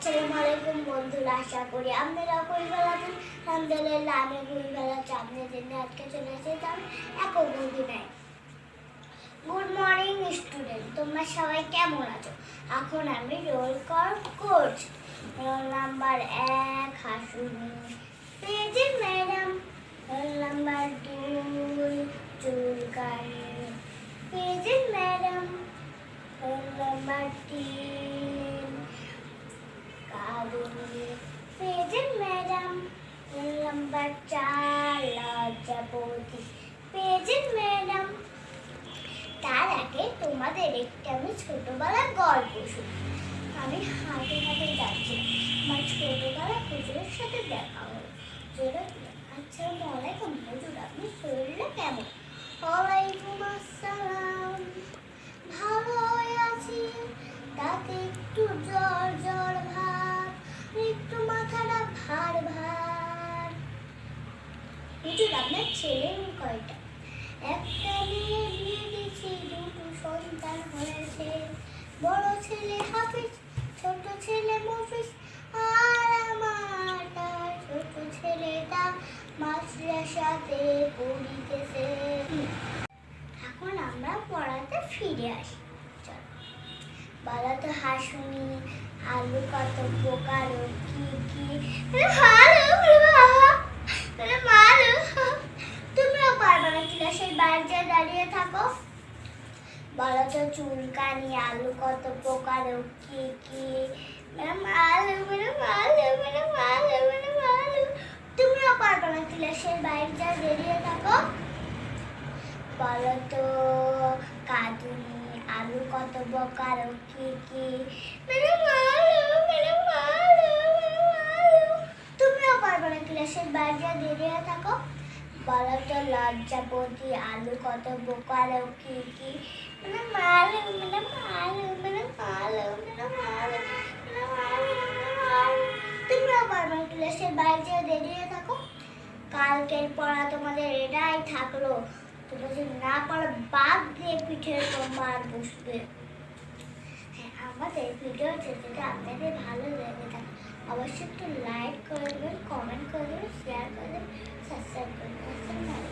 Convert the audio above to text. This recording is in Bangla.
আসসালামু আলাইকুম বন্ধুরা, আশা করি আপনারা খুবই ভালো আছেন। আলহামদুলিল্লাহ আমি খুবই ভালো আছি। আপনাদের নিয়ে আজকে চলে এসেছি আমি একক অভিনয়। গুড মর্নিং স্টুডেন্ট, তোমরা সবাই কেমন আছো? এখন আমি রোল কল করছি। রোল নাম্বার 1 হাসুনি প্রেজেন্ট ম্যাডাম। রোল নাম্বার 2 চুলকানি present madam. Roll number 3 present madam. Roll number 4 লজ্জাপতি প্রেজেন্ট ম্যাডাম। তার আগে তোমাদের একটি আমি ছোটবেলার গল্প শুনি। আমি হাঁটে হাঁটে যাচ্ছিলাম, আমার ছোটবেলার হুজুরের সাথে দেখা হলো। আসসালামু আলাইকুম হুজুর, আপনি শরীরটা কেমন? ওয়ালাইকুম আসসালাম, ভালো আছি, তাতে একটু জ্বর জ্বর ভাব, একটু মাথাটা ভার ভার। হুজুর, আপনার ছেলে কয়টা? একটা মেয়ে বিয়ে দিয়েছি, দুটো সন্তান হয়েছে। বড় ছেলে হাফিজ, ছোট ছেলে মফিজ, আর আমার ছোট ছেলেটা মাদ্রাসাতে পড়িতেছে। এখন আমরা পড়াতে ফিরে আসি। বলো তো হাসুনি, আলু কত প্রকার কি কি? তুমিও পারবে না, ক্লাসের বাইরে দাঁড়িয়ে থাকো। বলো তো চুলকানি, আলু কত প্রকার কি কি? আলু তুমিও পারবে না, ক্লাসের বাইরে দাঁড়িয়ে থাকো। বলো তো কাঁদুনি, আলু কত প্রকার কি কি? তুমিও পারবে না, ক্লাসের বাইরে দাঁড়িয়ে থাকো। বলো তো লজ্জাপতি, আলু কত প্রকার কি কি? তুমিও পারবে না, ক্লাসের বাইরে দাঁড়িয়ে থাকো। কালকের পড়া তোমাদের এটাই থাকলো। তোমরা যদি না পারো বাদ দিয়ে পিঠের মার বসবে। হ্যাঁ, আমাদের ভিডিও যদি আপনাদের ভালো লেগে থাকে অবশ্যই একটু লাইক করে দেবেন, কমেন্ট করে দেবেন, শেয়ার করে দেবেন, সাবস্ক্রাইব করে দেবেন।